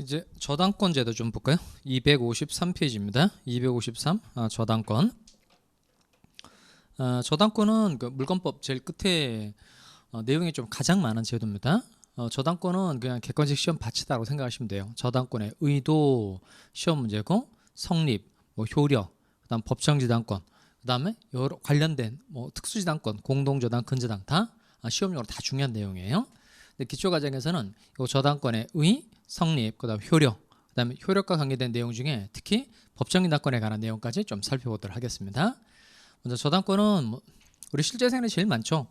이제 저당권 제도 좀 볼까요? 253페이지입니다. 253 저당권. 저당권은 그 물권법 제일 끝에 내용이 좀 가장 많은 제도입니다. 저당권은 그냥 객관식 시험 바치다라고 생각하시면 돼요. 저당권의 의도 시험 문제고 성립, 효력, 그다음 법정지당권, 그다음에 여러 관련된 특수지당권, 공동저당, 근저당 다 시험용으로 다 중요한 내용이에요. 근데 기초과정에서는 이 저당권의 의, 성립, 그다음 효력, 그다음에 효력과 관계된 내용 중에 특히 법정지당권에 관한 내용까지 좀 살펴보도록 하겠습니다. 먼저 저당권은 우리 실제 생활에 제일 많죠.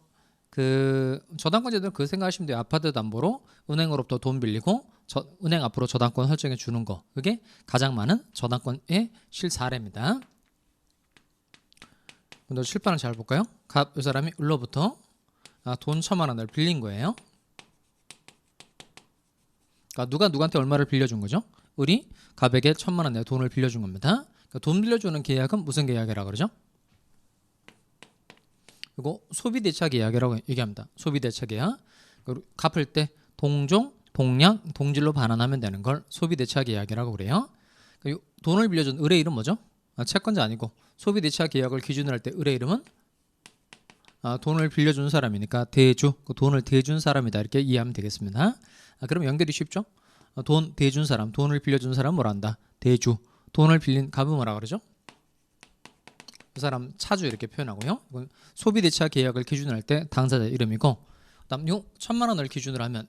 그 저당권 제도는 그 생각하시면 돼요. 아파트 담보로 은행으로부터 돈 빌리고 은행 앞으로 저당권 설정해 주는 거. 그게 가장 많은 저당권의 실사례입니다. 먼저 실판을 잘 볼까요? 갑, 이 사람이 을로부터 돈 1,000만 원을 빌린 거예요. 그러니까 누가 누구한테 얼마를 빌려준 거죠? 을이 갑에게 1,000만 원 내 돈을 빌려준 겁니다. 그러니까 돈 빌려주는 계약은 무슨 계약이라고 그러죠? 그리고 소비대차 계약이라고 얘기합니다. 소비대차 계약. 갚을 때 동종, 동량, 동질로 반환하면 되는 걸 소비대차 계약이라고 그래요. 돈을 빌려준 을의 이름 뭐죠? 채권자 아니고 소비대차 계약을 기준으로 할 때 을의 이름은 돈을 빌려준 사람이니까 대주, 돈을 대준 사람이다 이렇게 이해하면 되겠습니다. 그럼 연결이 쉽죠? 돈 대준 사람, 돈을 빌려준 사람 뭐라 한다? 대주. 돈을 빌린 갑은 뭐라 그러죠? 그 사람 차주 이렇게 표현하고요. 소비대차 계약을 기준으로 할 때 당사자 이름이고, 그다음 1,000만 원을 기준으로 하면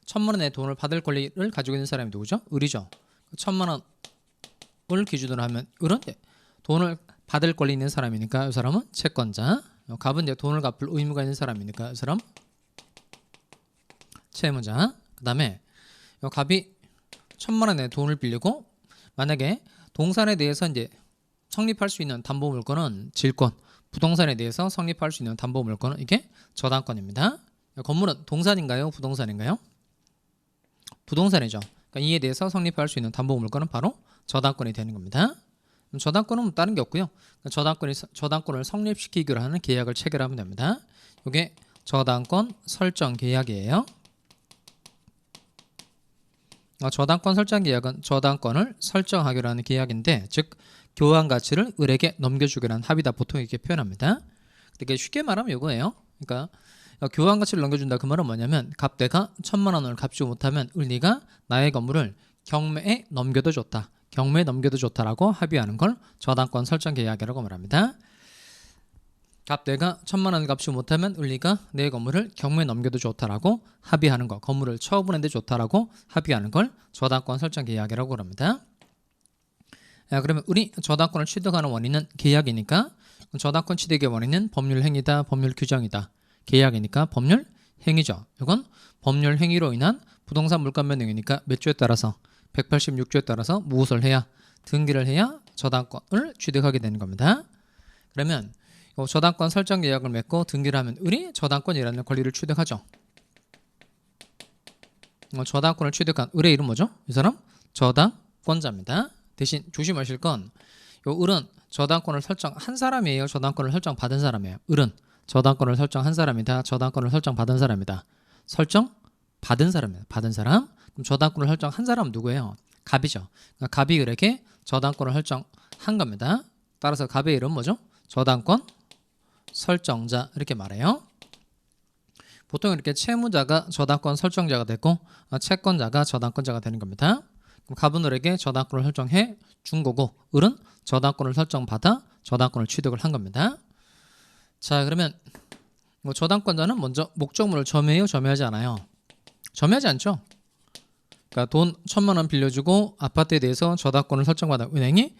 1,000만 원의 돈을 받을 권리를 가지고 있는 사람이 누구죠? 을이죠. 1,000만 원을 기준으로 하면 을은 돈을 받을 권리 있는 사람이니까 이 사람은 채권자. 갑은 이제 돈을 갚을 의무가 있는 사람이니까 이 사람 채무자. 그다음에 갑이 1,000만 원의 돈을 빌리고 만약에 동산에 대해서 이제 성립할 수 있는 담보 물건은 질권, 부동산에 대해서 성립할 수 있는 담보 물건은 이게 저당권입니다. 건물은 동산인가요? 부동산인가요? 부동산이죠. 그러니까 이에 대해서 성립할 수 있는 담보 물건은 바로 저당권이 되는 겁니다. 저당권은 다른 게 없고요. 저당권을 성립시키기로 하는 계약을 체결하면 됩니다. 이게 저당권 설정 계약이에요. 저당권 설정 계약은 저당권을 설정하기로 하는 계약인데, 즉 교환 가치를 을에게 넘겨주기로 하는 합의다. 보통 이렇게 표현합니다. 이게 쉽게 말하면 이거예요. 그러니까 교환 가치를 넘겨준다 그 말은 뭐냐면 갑대가 1,000만 원을 갚지 못하면 을리가 나의 건물을 경매에 넘겨도 좋다. 경매에 넘겨도 좋다라고 합의하는 걸 저당권 설정 계약이라고 말합니다. 갑대가 1,000만 원을 갚지 못하면 을리가 내 건물을 경매에 넘겨도 좋다라고 합의하는 거, 건물을 처분해도 좋다라고 합의하는 걸 저당권 설정 계약이라고 합니다. 그러면 우리 저당권을 취득하는 원인은 계약이니까 저당권 취득의 원인은 법률 행위다, 법률 규정이다. 계약이니까 법률 행위죠. 이건 법률 행위로 인한 부동산 물권 변동이니까 몇 조에 따라서 186조에 따라서 무엇을 해야, 등기를 해야 저당권을 취득하게 되는 겁니다. 그러면 저당권 설정 계약을 맺고 등기를 하면 을이 저당권이라는 권리를 취득하죠. 저당권을 취득한 을의 이름 뭐죠? 이 사람 저당권자입니다. 대신 조심하실 건 요 을은 저당권을 설정한 사람이에요? 저당권을 설정받은 사람이에요? 을은 저당권을 설정한 사람이다. 저당권을 설정받은 사람이다. 설정받은 사람입니다. 받은 사람. 그럼 저당권을 설정한 사람은 누구예요? 갑이죠. 그러니까 갑이 을에게 저당권을 설정한 겁니다. 따라서 갑의 이름 뭐죠? 저당권 설정자 이렇게 말해요. 보통 이렇게 채무자가 저당권 설정자가 되고 채권자가 저당권자가 되는 겁니다. 그럼 갑은 을에게 저당권을 설정해 준 거고 을은 저당권을 설정받아 저당권을 취득을 한 겁니다. 자, 그러면 저당권자는 먼저 목적물을 점유해요? 점유하지 않아요? 점유하지 않죠. 그러니까 돈 1,000만 원 빌려주고 아파트에 대해서 저당권을 설정받은 은행이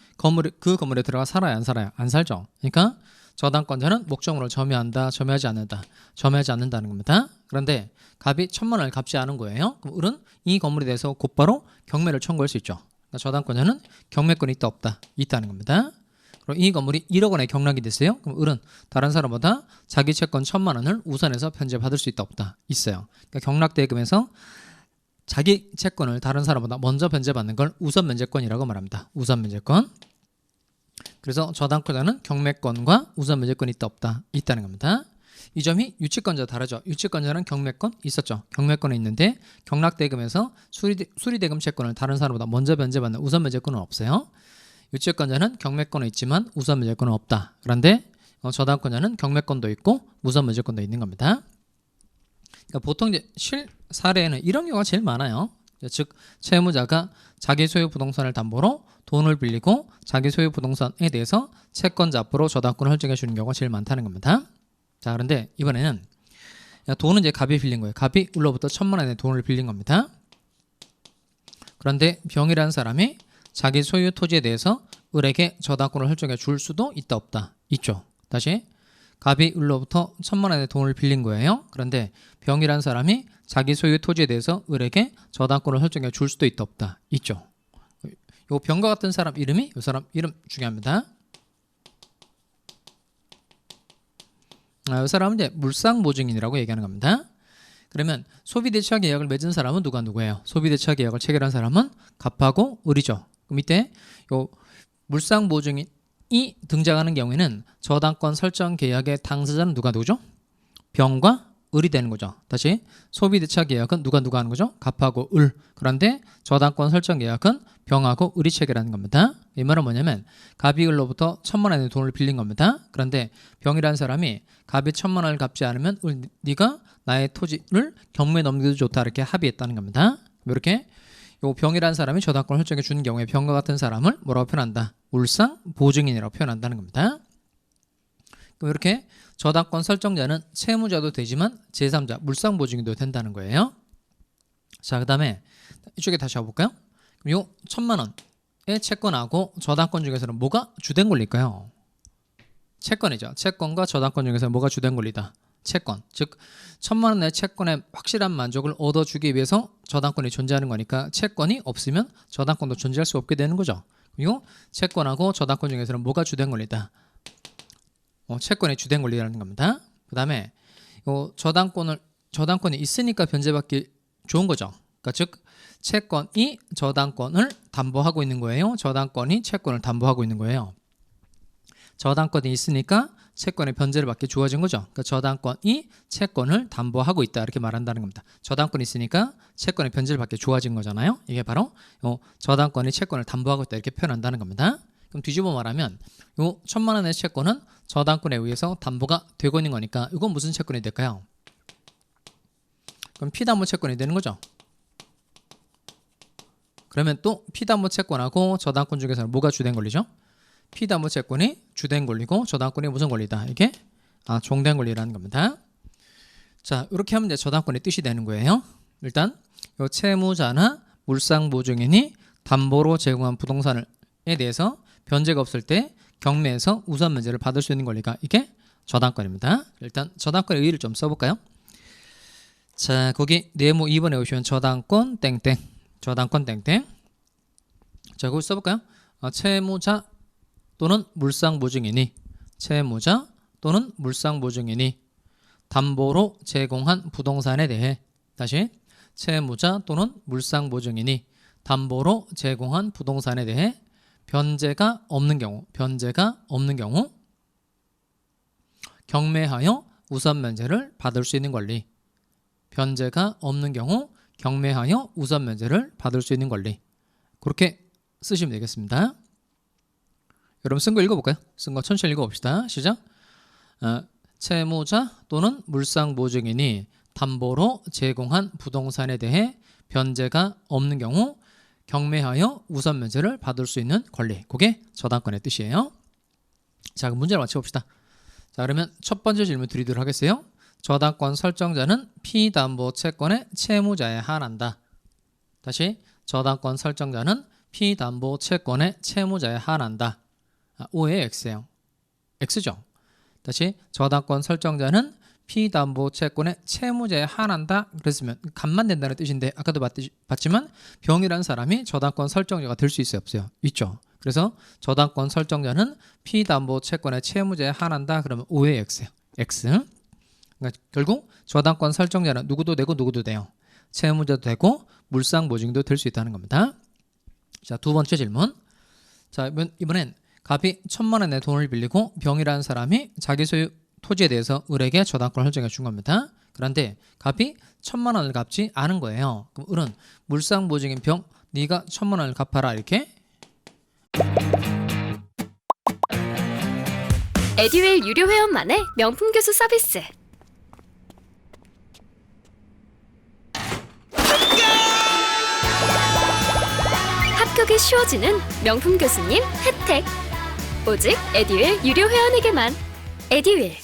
그 건물에 들어가 살아요? 안 살아요? 안 살죠. 그러니까 저당권자는 목적물을 점유한다, 점유하지 않는다, 점유하지 않는다는 겁니다. 그런데 갑이 1,000만 원을 갚지 않은 거예요. 그럼 을은 이 건물에 대해서 곧바로 경매를 청구할 수 있죠. 그러니까 저당권자는 경매권이 있다 없다? 있다는 겁니다. 그럼 이 건물이 1억 원에 경락이 됐어요. 그럼 을은 다른 사람보다 자기 채권 1,000만 원을 우선해서 변제받을 수 있다 없다? 있어요. 그러니까 경락대금에서 자기 채권을 다른 사람보다 먼저 변제받는 걸 우선 면제권이라고 말합니다. 우선 면제권. 그래서 저당권자는 경매권과 우선 면제권이 있다 없다? 있다는 겁니다. 이 점이 유치권자 다르죠. 유치권자는 경매권 있었죠. 경매권에 있는데 경락대금에서 수리대금 채권을 다른 사람보다 먼저 변제받는 우선 변제권은 없어요. 유치권자는 경매권에 있지만 우선 변제권은 없다. 그런데 저당권자는 경매권도 있고 우선 변제권도 있는 겁니다. 그러니까 보통 이제 실 사례에는 이런 경우가 제일 많아요. 즉 채무자가 자기 소유 부동산을 담보로 돈을 빌리고 자기 소유 부동산에 대해서 채권자 앞으로 저당권을 설정해 주는 경우가 제일 많다는 겁니다. 자, 그런데 이번에는 돈은 이제 갑이 빌린 거예요. 갑이 을로부터 1,000만 원의 돈을 빌린 겁니다. 그런데 병이라는 사람이 자기 소유 토지에 대해서 을에게 저당권을 설정해 줄 수도 있다 없다? 있죠. 다시 갑이 을로부터 1,000만 원의 돈을 빌린 거예요. 그런데 병이라는 사람이 자기 소유 토지에 대해서 을에게 저당권을 설정해 줄 수도 있다 없다? 있죠. 요 병과 같은 사람 이름이 이 사람 이름 중요합니다. 이 사람은 이제 물상보증인이라고 얘기하는 겁니다. 그러면 소비대차 계약을 맺은 사람은 누구예요? 소비대차 계약을 체결한 사람은 갑하고 을이죠. 그럼 이때 요 물상보증인이 등장하는 경우에는 저당권 설정 계약의 당사자는 누구죠? 병과 을이 되는 거죠. 다시 소비대차 계약은 누가 하는 거죠? 갑하고 을. 그런데 저당권 설정 계약은 병하고 을이 체결하는 겁니다. 이 말은 뭐냐면 갑이 을로부터 1,000만 원의 돈을 빌린 겁니다. 그런데 병이라는 사람이 갑이 1,000만 원을 갚지 않으면 네가 나의 토지를 경매에 넘겨도 좋다 이렇게 합의했다는 겁니다. 이렇게 요 병이라는 사람이 저당권을 설정해 주는 경우에 병과 같은 사람을 뭐라고 표현한다? 물상보증인이라고 표현한다는 겁니다. 그럼 이렇게 저당권 설정자는 채무자도 되지만 제3자 물상보증인도 된다는 거예요. 자, 그 다음에 이쪽에 다시 와볼까요? 그럼 요 1,000만 원의 채권하고 저당권 중에서는 뭐가 주된 권리일까요? 채권이죠. 채권과 저당권 중에서 뭐가 주된 권리다? 채권. 즉 1,000만 원의 채권의 확실한 만족을 얻어주기 위해서 저당권이 존재하는 거니까 채권이 없으면 저당권도 존재할 수 없게 되는 거죠. 그리고 채권하고 저당권 중에서는 뭐가 주된 권리다? 채권의 주된 권리라는 겁니다. 그 다음에 저당권이 있으니까 변제받기 좋은 거죠. 그러니까 즉 채권이 저당권을 담보하고 있는 거예요. 저당권이 채권을 담보하고 있는 거예요. 저당권이 있으니까 채권의 변제를 받기 좋아진 거죠. 그러니까 저당권이 채권을 담보하고 있다 이렇게 말한다는 겁니다. 저당권이 있으니까 채권의 변제를 받기 좋아진 거잖아요. 이게 바로 저당권이 채권을 담보하고 있다 이렇게 표현한다는 겁니다. 그럼 뒤집어 말하면 요 1,000만 원의 채권은 저당권에 의해서 담보가 되고 있는 거니까 이건 무슨 채권이 될까요? 그럼 피담보 채권이 되는 거죠. 그러면 또 피담보 채권하고 저당권 중에서는 뭐가 주된 권리죠? 피담보 채권이 주된 권리고 저당권이 무슨 권리다? 이게 종된 권리라는 겁니다. 자, 이렇게 하면 이제 저당권의 뜻이 되는 거예요. 일단 요 채무자나 물상보증인이 담보로 제공한 부동산에 대해서 변제가 없을 때 경매에서 우선 면제를 받을 수 있는 권리가 이게 저당권입니다. 일단 저당권의 의의를 좀 써볼까요? 자, 거기 네모 2번에 오시면 저당권 땡땡 저당권 땡땡. 자, 거기 써볼까요? 채무자 또는 물상보증인이 채무자 또는 물상보증인이 담보로 제공한 부동산에 대해 다시 채무자 또는 물상보증인이 담보로 제공한 부동산에 대해 변제가 없는 경우 경매하여 우선 면제를 받을 수 있는 권리. 변제가 없는 경우 경매하여 우선 면제를 받을 수 있는 권리. 그렇게 쓰시면 되겠습니다. 여러분 쓴 거 읽어볼까요? 쓴 거 천천히 읽어봅시다. 시작. 채무자 또는 물상보증인이 담보로 제공한 부동산에 대해 변제가 없는 경우 경매하여 우선 면제를 받을 수 있는 권리. 그게 저당권의 뜻이에요. 자, 그럼 문제를 맞춰봅시다. 자, 그러면 첫 번째 질문 드리도록 하겠어요. 저당권 설정자는 피담보 채권의 채무자에 한한다. 다시 저당권 설정자는 피담보 채권의 채무자에 한한다. O의 X예요. X죠. 다시 저당권 설정자는 피담보 채권의 채무자에 한한다. 그랬으면 값만 된다는 뜻인데 아까도 봤지만 병이라는 사람이 저당권 설정자가 될 수 있어요? 없어요? 있죠. 그래서 저당권 설정자는 피담보 채권의 채무자에 한한다. 그러면 O의 X예요. X. 그러니까 결국 저당권 설정자는 누구도 되고 누구도 돼요. 채무자도 되고 물상보증도 될 수 있다는 겁니다. 자, 두 번째 질문. 자, 이번엔 갑이 1,000만 원의 돈을 빌리고 병이라는 사람이 자기 소유 토지에 대해서 을에게 저당권을 설정해 준 겁니다. 그런데 갑이 1,000만 원을 갚지 않은 거예요. 그럼 을은 물상보증인 병 네가 1,000만 원을 갚아라 이렇게. 에듀윌 유료 회원만의 명품 교수 서비스. 합격이 쉬워지는 명품 교수님 혜택. 오직 에듀윌 유료 회원에게만. 에듀윌.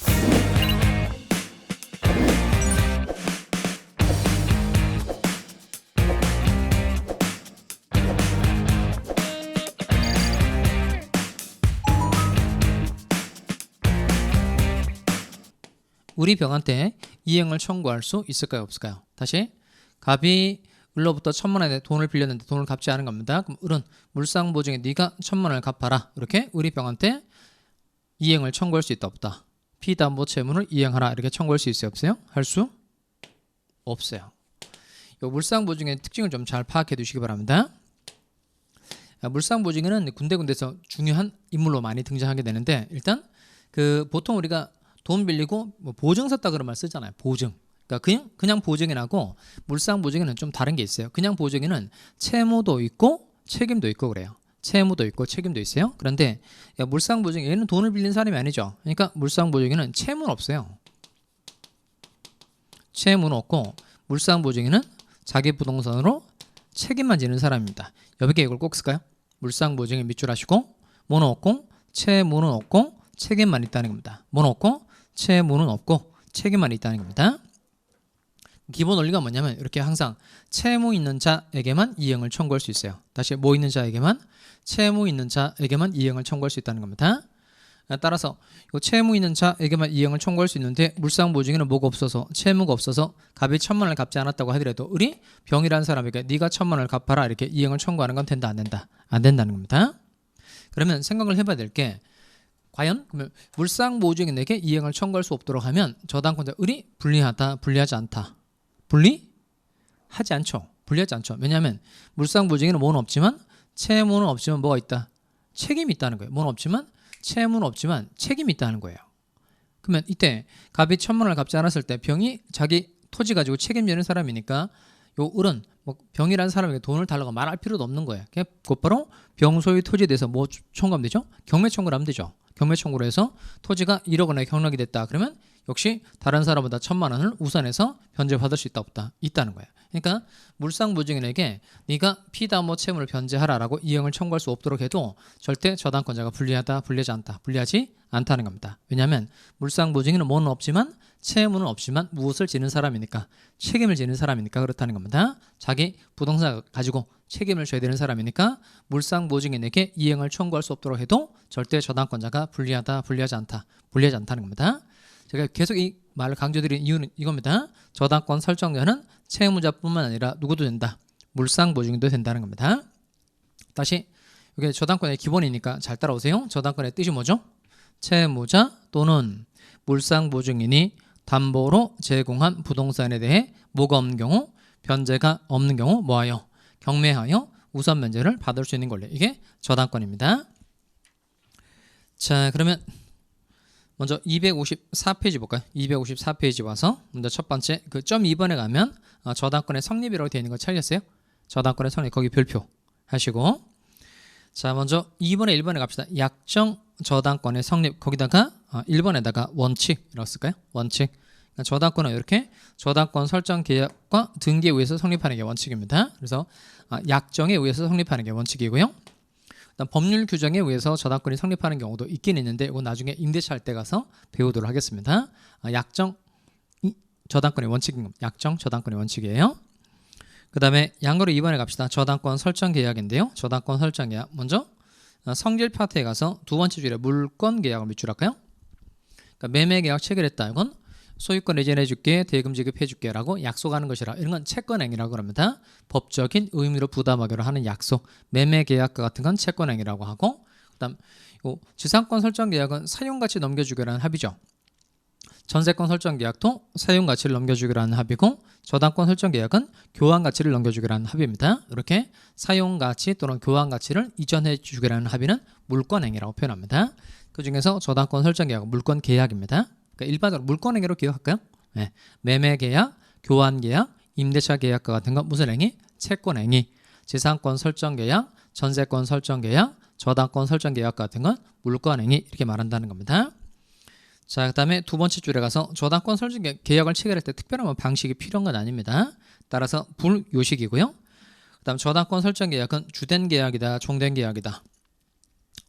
우리 병한테 이행을 청구할 수 있을까요? 없을까요? 다시 갑이 을로부터 1,000만 원의 돈을 빌렸는데 돈을 갚지 않은 겁니다. 그럼 을은 물상보증에 네가 1,000만 원을 갚아라. 이렇게 우리 병한테 이행을 청구할 수 있다 없다. 피담보 채무를 이행하라. 이렇게 청구할 수 있어요? 없어요? 할 수 없어요. 이 물상보증의 특징을 좀 잘 파악해 두시기 바랍니다. 물상보증에는 군데군데서 중요한 인물로 많이 등장하게 되는데 일단 보통 우리가 돈 빌리고 뭐 보증 섰다 그런 말 쓰잖아요. 보증. 그러니까 그냥 보증이라고 물상보증에는 좀 다른 게 있어요. 그냥 보증에는 채무도 있고 책임도 있고 그래요. 채무도 있고 책임도 있어요. 그런데 물상보증 얘는 돈을 빌린 사람이 아니죠. 그러니까 물상보증에는 채무는 없어요. 채무는 없고 물상보증에는 자기 부동산으로 책임만 지는 사람입니다. 여기에 이걸 꼭 쓸까요? 물상보증에 밑줄하시고 뭐는 없고 채무는 없고 책임만 있다는 겁니다. 뭐는 없고 채무는 없고 책임만 있다는 겁니다. 기본 원리가 뭐냐면 이렇게 항상 채무 있는 자에게만 이행을 청구할 수 있어요. 다시 뭐 있는 자에게만? 채무 있는 자에게만 이행을 청구할 수 있다는 겁니다. 따라서 채무 있는 자에게만 이행을 청구할 수 있는데 물상보증에는 뭐가 없어서 채무가 없어서 갑이 1,000만 원을 갚지 않았다고 하더라도 을이 병이라는 사람에게 네가 1,000만 원을 갚아라 이렇게 이행을 청구하는 건 된다 안 된다? 안 된다는 겁니다. 그러면 생각을 해봐야 될 게 과연 그러면 물상보증인에게 이행을 청구할 수 없도록 하면 저당권자 을이 불리하다 불리하지 않다? 불리하지 않죠. 불리하지 않죠. 왜냐하면 물상보증에는 뭐는 없지만 채무는 없지만 뭐가 있다? 책임이 있다는 거예요. 뭐는 없지만 채무는 없지만 책임이 있다는 거예요. 그러면 이때 갑이 1,000만 원을 갚지 않았을 때 병이 자기 토지 가지고 책임지는 사람이니까 요 을은 뭐 병이라는 사람에게 돈을 달라고 말할 필요도 없는 거예요. 곧바로 병 소유 토지에 대해서 뭐 청구하면 되죠? 경매 청구를 하면 되죠. 경매 청구를 해서 토지가 1억 원에 경락이 됐다. 그러면 역시 다른 사람보다 1,000만 원을 우선해서 변제받을 수 있다 없다? 있다는 거예요. 그러니까 물상보증인에게 네가 피담보 채무를 변제하라라고 이행을 청구할 수 없도록 해도 절대 저당권자가 불리하다 불리하지 않다 불리하지 않다는 겁니다. 왜냐하면 물상보증인은 뭐는 없지만 채무는 없지만 무엇을 지는 사람이니까 책임을 지는 사람이니까 그렇다는 겁니다. 자기 부동산 가지고 책임을 져야 되는 사람이니까 물상보증인에게 이행을 청구할 수 없도록 해도 절대 저당권자가 불리하다 불리하지 않다 불리하지 않다는 겁니다. 제가 계속 이 말을 강조드린 이유는 이겁니다. 저당권 설정자는 채무자뿐만 아니라 누구도 된다. 물상보증인도 된다는 겁니다. 다시 이게 저당권의 기본이니까 잘 따라오세요. 저당권의 뜻이 뭐죠? 채무자 또는 물상보증인이 담보로 제공한 부동산에 대해 뭐가 없는 경우 변제가 없는 경우 뭐하여 경매하여 우선 면제를 받을 수 있는 권리. 이게 저당권입니다. 자 그러면 먼저 254페이지 볼까요? 254페이지 와서 먼저 첫 번째 그 점 2번에 가면 저당권의 성립이라고 되어 있는 거 찾으셨어요? 저당권의 성립 거기 별표 하시고 자 먼저 2번에 1번에 갑시다. 약정 저당권의 성립 거기다가 1번에다가 원칙이라고 쓸까요? 원칙. 그러니까 저당권은 이렇게 저당권 설정 계약과 등기에 의해서 성립하는 게 원칙입니다. 그래서 약정에 의해서 성립하는 게 원칙이고요. 법률 규정에 의해서 저당권이 성립하는 경우도 있긴 있는데 이건 나중에 임대차 할 때 가서 배우도록 하겠습니다. 약정 저당권의 원칙인 겁니다. 약정 저당권의 원칙이에요. 그 다음에 양거로 2번에 갑시다. 저당권 설정 계약인데요. 저당권 설정 계약 먼저 성질 파트에 가서 두 번째 줄에 물권 계약을 밑줄할까요? 그러니까 매매 계약 체결했다. 이건 소유권 이전해줄게, 대금 지급해줄게 라고 약속하는 것이라 이런 건 채권행위라고 합니다. 법적인 의무로 부담하기로 하는 약속, 매매 계약과 같은 건 채권행위라고 하고 그 다음 지상권 설정 계약은 사용가치 넘겨주기라는 합의죠. 전세권 설정 계약도 사용가치를 넘겨주기라는 합의고 저당권 설정 계약은 교환가치를 넘겨주기라는 합의입니다. 이렇게 사용가치 또는 교환가치를 이전해주기라는 합의는 물권행위라고 표현합니다. 그 중에서 저당권 설정 계약은 물권 계약입니다. 그러니까 일반적으로 물권행위로 기억할까요? 네. 매매계약, 교환계약, 임대차 계약과 같은 건 무슨 행위? 채권행위. 재산권 설정계약, 전세권 설정계약, 저당권 설정계약과 같은 건 물권행위 이렇게 말한다는 겁니다. 자, 그 다음에 두 번째 줄에 가서 저당권 설정 계약을 체결할 때 특별한 뭐 방식이 필요한 건 아닙니다. 따라서 불요식이고요. 그 다음 저당권 설정 계약은 주된 계약이다, 종된 계약이다.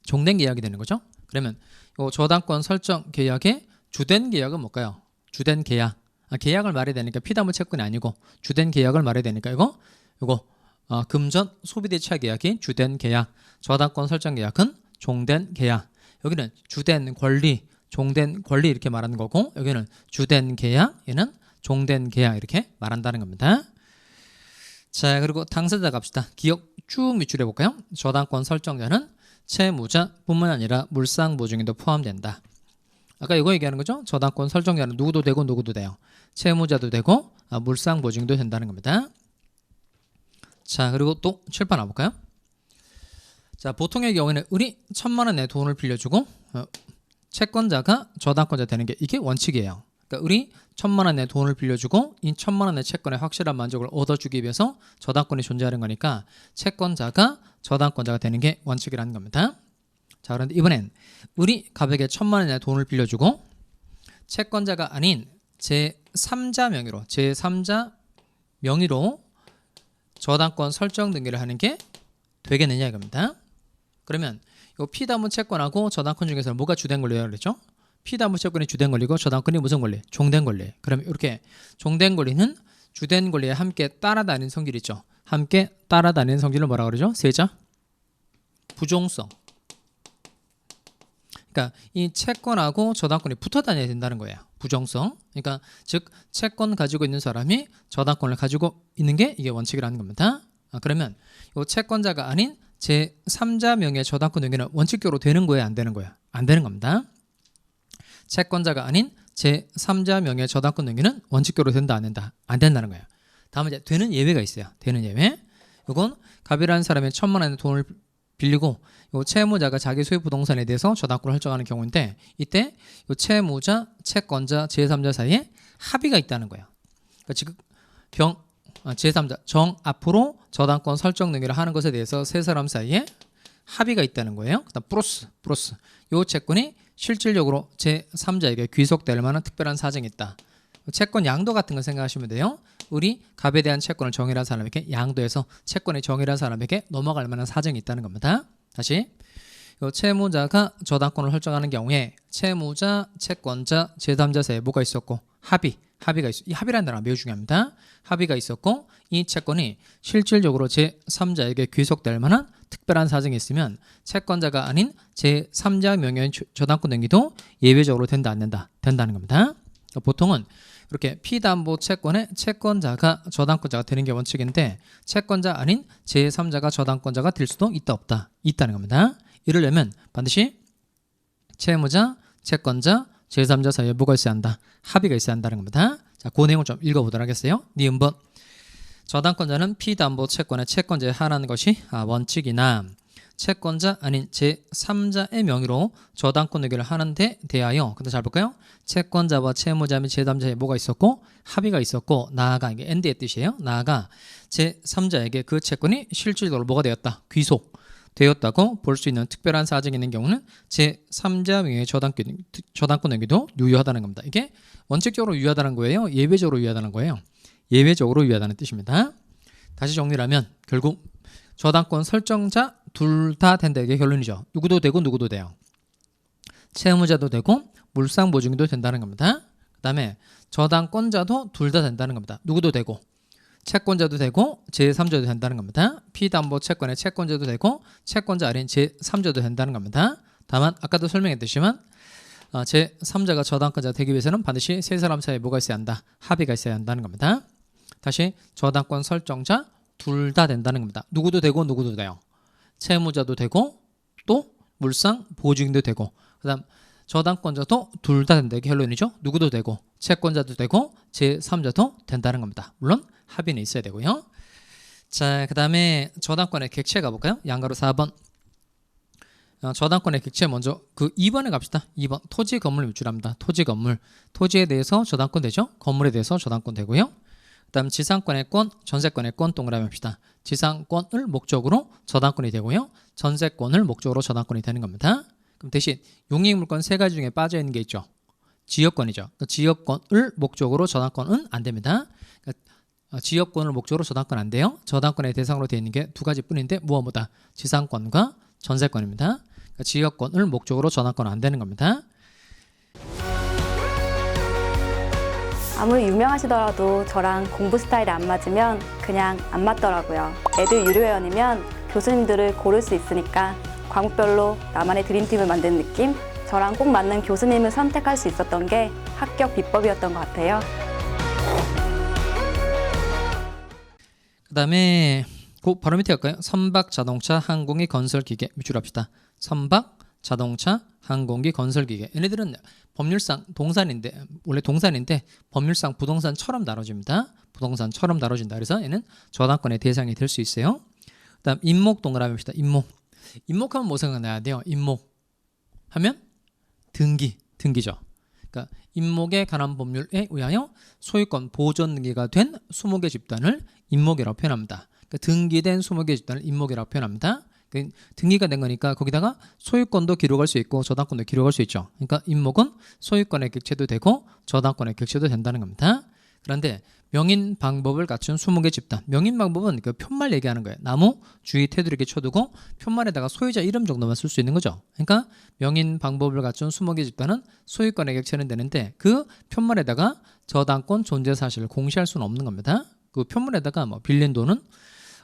종된 계약이 되는 거죠. 그러면 이 저당권 설정 계약의 주된 계약은 뭘까요? 주된 계약. 계약을 말해야 되니까 피담보 채권이 아니고 주된 계약을 말해야 되니까 이거 금전 소비대차 계약이 주된 계약. 저당권 설정 계약은 종된 계약. 여기는 주된 권리, 종된 권리 이렇게 말하는 거고 여기는 주된 계약, 얘는 종된 계약 이렇게 말한다는 겁니다. 자, 그리고 당사자 갑시다. 기억 쭉 밑줄에 볼까요? 저당권 설정자는 채무자뿐만 아니라 물상보증인도 포함된다. 아까 이거 얘기하는 거죠? 저당권 설정자는 누구도 되고 누구도 돼요. 채무자도 되고 물상보증도 된다는 겁니다. 자, 그리고 또 칠판 와볼까요? 자, 보통의 경우에는 을이 1,000만 원 내 돈을 빌려주고 채권자가 저당권자 되는 게 이게 원칙이에요. 그러니까 을이 1,000만 원 내 돈을 빌려주고 이 1,000만 원의 채권에 확실한 만족을 얻어주기 위해서 저당권이 존재하는 거니까 채권자가 저당권자가 되는 게 원칙이라는 겁니다. 자, 그런데 이번엔 을이 갑에게 1,000만 원 내 돈을 빌려주고 채권자가 아닌 제3자 명의로 저당권 설정 등기를 하는 게 되겠느냐 이겁니다. 그러면 이 피담보 채권하고 저당권 중에서 뭐가 주된 권리라고 그랬죠? 피담보 채권이 주된 권리고 저당권이 무슨 권리? 종된 권리. 그러면 이렇게 종된 권리는 주된 권리에 함께 따라다니는 성질 있죠. 함께 따라다니는 성질을 뭐라고 그러죠? 세자 부종성. 그러니까 이 채권하고 저당권이 붙어 다녀야 된다는 거예요. 부정성. 그러니까 즉 채권 가지고 있는 사람이 저당권을 가지고 있는 게 이게 원칙이라는 겁니다. 그러면 이 채권자가 아닌 제3자 명의 저당권 등기는 원칙적으로 되는 거예요, 안 되는 거예요? 안 되는 겁니다. 채권자가 아닌 제3자 명의 저당권 등기는 원칙적으로 된다, 안 된다? 안 된다는 거예요. 다음에 이제 되는 예외가 있어요. 되는 예외. 이건 갑이라는 사람이 1,000만 원의 돈을 빌리고 이 채무자가 자기 소유 부동산에 대해서 저당권을 설정하는 경우인데 이때 이 채무자, 채권자, 제3자 사이에 합의가 있다는 거예요. 그러니까 지금 제3자 정 앞으로 저당권 설정 등기를 하는 것에 대해서 세 사람 사이에 합의가 있다는 거예요. 그다음 플러스 이 채권이 실질적으로 제3자에게 귀속될 만한 특별한 사정이 있다. 채권 양도 같은 거 생각하시면 돼요. 을이 갑에 대한 채권을 정의한 사람에게 양도해서 채권의 정의한 사람에게 넘어갈 만한 사정이 있다는 겁니다. 다시 이 채무자가 저당권을 설정하는 경우에 채무자, 채권자, 제3자 사이에 뭐가 있었고 합의가 있어. 이 합의라는 단어가 매우 중요합니다. 합의가 있었고 이 채권이 실질적으로 제3자에게 귀속될 만한 특별한 사정이 있으면 채권자가 아닌 제3자 명의의 저당권 등기도 예외적으로 된다 안 된다? 된다는 겁니다. 보통은 이렇게 피담보 채권의 채권자가 저당권자가 되는 게 원칙인데 채권자 아닌 제3자가 저당권자가 될 수도 있다 없다? 있다는 겁니다. 이러려면 반드시 채무자, 채권자, 제3자 사이에 뭐가 있어야 한다? 합의가 있어야 한다는 겁니다. 자, 그 내용을 좀 읽어보도록 하겠어요. 니은번 저당권자는 피담보 채권의 채권자에 한하는 것이 원칙이나 채권자 아닌 제3자의 명의로 저당권 의결을 하는 데 대하여 근데 잘 볼까요? 채권자와 채무자 및 제3자에 뭐가 있었고 합의가 있었고 나아가 이게 엔드의 뜻이에요. 나아가 제3자에게 그 채권이 실질적으로 뭐가 되었다? 귀속되었다고 볼 수 있는 특별한 사정이 있는 경우는 제3자 명의의 저당권 의결도 유효하다는 겁니다. 이게 원칙적으로 유효하다는 거예요? 예외적으로 유효하다는 거예요? 예외적으로 유효하다는 뜻입니다. 다시 정리를 하면 결국 저당권 설정자 둘 다 된다 이게 결론이죠. 누구도 되고 누구도 돼요. 채무자도 되고 물상보증도 된다는 겁니다. 그 다음에 저당권자도 둘 다 된다는 겁니다. 누구도 되고 채권자도 되고 제3자도 된다는 겁니다. 피담보 채권의 채권자도 되고 채권자 아닌 제3자도 된다는 겁니다. 다만 아까도 설명했듯이만 제3자가 저당권자 되기 위해서는 반드시 세 사람 사이에 뭐가 있어야 한다? 합의가 있어야 한다는 겁니다. 다시 저당권 설정자 둘 다 된다는 겁니다. 누구도 되고 누구도 돼요. 채무자도 되고 또 물상 보증인도 되고 그 다음 저당권자도 둘 다 된다. 이게 결론이죠. 누구도 되고 채권자도 되고 제3자도 된다는 겁니다. 물론 합의는 있어야 되고요. 자, 그 다음에 저당권의 객체 가볼까요? 양가로 4번 저당권의 객체 먼저 그 2번에 갑시다. 2번 토지 건물 유출합니다. 토지 건물 토지에 대해서 저당권 되죠. 건물에 대해서 저당권 되고요. 그다음 지상권의 권, 전세권의 권 동그라미 합시다. 지상권을 목적으로 저당권이 되고요. 전세권을 목적으로 저당권이 되는 겁니다. 그럼 대신 용익물권 세 가지 중에 빠져 있는 게 있죠. 지역권이죠. 그러니까 지역권을 목적으로 저당권은 안 됩니다. 그러니까 지역권을 목적으로 저당권 안 돼요. 저당권의 대상으로 되어 있는 게 두 가지뿐인데 무엇보다 지상권과 전세권입니다. 그러니까 지역권을 목적으로 저당권 안 되는 겁니다. 아무리 유명하시더라도 저랑 공부 스타일이 안 맞으면 그냥 안 맞더라고요. 애들 유료회원이면 교수님들을 고를 수 있으니까 과목별로 나만의 드림팀을 만드는 느낌? 저랑 꼭 맞는 교수님을 선택할 수 있었던 게 합격 비법이었던 것 같아요. 그 다음에 바로 밑에 갈까요? 선박, 자동차, 항공기, 건설기계 밑줄 합시다. 선박, 자동차, 항공기, 건설기계. 얘네들은 법률상 동산인데 원래 동산인데 법률상 부동산처럼 다뤄집니다. 부동산처럼 다뤄진다. 그래서 얘는 저당권의 대상이 될 수 있어요. 그다음 임목 동그라미 합시다. 임목. 임목하면 뭐 생각나야 돼요? 임목 하면 등기죠. 그러니까 임목에 관한 법률에 의하여 소유권 보존 등기가 된 20개 집단을 임목이라고 표현합니다. 그러니까 등기된 20개 집단을 임목이라고 표현합니다. 그러니까 등기가 된 거니까 거기다가 소유권도 기록할 수 있고 저당권도 기록할 수 있죠. 그러니까 임목은 소유권의 객체도 되고 저당권의 객체도 된다는 겁니다. 그런데 명인 방법을 갖춘 20개 집단. 명인 방법은 그 편말 얘기하는 거예요. 나무, 주위, 테두리 이렇게 쳐두고 편말에다가 소유자 이름 정도만 쓸 수 있는 거죠. 그러니까 명인 방법을 갖춘 20개 집단은 소유권의 객체는 되는데 그 편말에다가 저당권 존재 사실을 공시할 수는 없는 겁니다. 그 편말에다가 뭐 빌린 돈은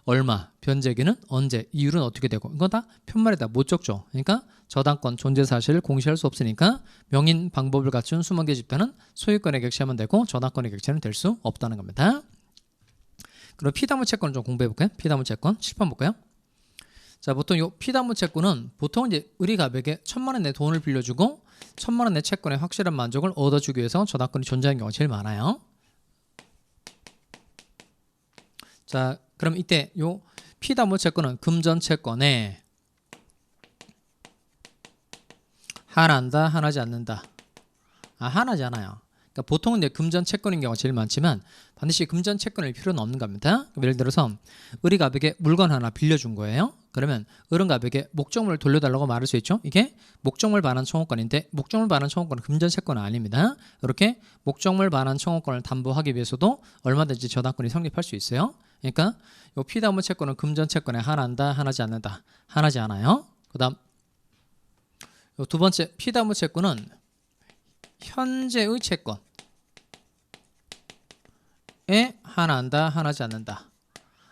얼마, 변제기는 언제, 이율은 어떻게 되고 이건 다 편말에다 못 적죠. 그러니까 저당권 존재 사실을 공시할 수 없으니까 명인 방법을 갖춘 20개 집단은 소유권의 객체만 되고 저당권의 객체는 될 수 없다는 겁니다. 그럼 피담보 채권을 좀 공부해 볼까요? 피담보 채권 7번 볼까요? 자, 보통 요 피담보 채권은 보통 이제 의리가백에 1,000만 원 내 돈을 빌려주고 1,000만 원 내 채권의 확실한 만족을 얻어주기 위해서 저당권이 존재하는 경우가 제일 많아요. 자, 그럼 이때 요 피담보 채권은 금전 채권에 하나한다, 하나지 않는다. 하나지 않아요. 그러니까 보통은 이제 금전 채권인 경우가 제일 많지만 반드시 금전 채권일 필요는 없는 겁니다. 예를 들어서 의리가백에 물건 하나 빌려준 거예요. 그러면 의른가백에 목적물을 돌려달라고 말할 수 있죠. 이게 목적물 반환 청구권인데 목적물 반환 청구권은 금전 채권은 아닙니다. 이렇게 목적물 반환 청구권을 담보하기 위해서도 얼마든지 저당권이 성립할 수 있어요. 그러니까 이 피담보 채권은 금전 채권에 하나한다, 하나지 않는다, 하나지 않아요. 그다음 두 번째 피담보 채권은 현재의 채권에 하나한다, 하나지 않는다.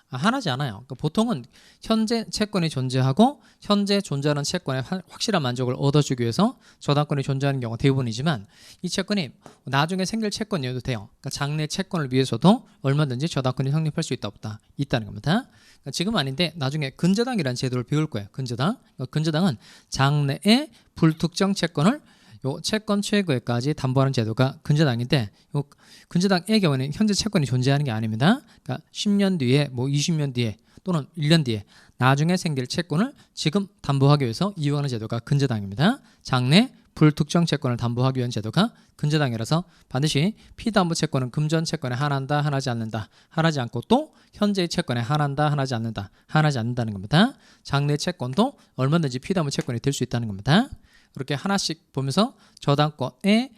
하나지 않아요. 그러니까 보통은 현재 채권이 존재하고 현재 존재하는 채권의 확실한 만족을 얻어주기 위해서 저당권이 존재하는 경우가 대부분이지만 이 채권이 나중에 생길 채권이어도 돼요. 그러니까 장래 채권을 위해서도 얼마든지 저당권이 성립할 수 있다 없다 있다는 겁니다. 그러니까 지금 아닌데 나중에 근저당이라는 제도를 배울 거예요. 근저당. 그러니까 근저당은 장래의 불특정 채권을 요 채권 최고액까지 담보하는 제도가 근저당인데 요 근저당의 경우에는 현재 채권이 존재하는 게 아닙니다. 그러니까 10년 뒤에 뭐 20년 뒤에 또는 1년 뒤에 나중에 생길 채권을 지금 담보하기 위해서 이용하는 제도가 근저당입니다. 장래 불특정 채권을 담보하기 위한 제도가 근저당이라서 반드시 피담보 채권은 금전 채권에 하나한다, 하나지 않는다, 하나지 않고 또 현재의 채권에 하나한다, 하나지 않는다, 하나지 않는다는 겁니다. 장래 채권도 얼마든지 피담보 채권이 될 수 있다는 겁니다. 이렇게 하나씩 보면서 저당권의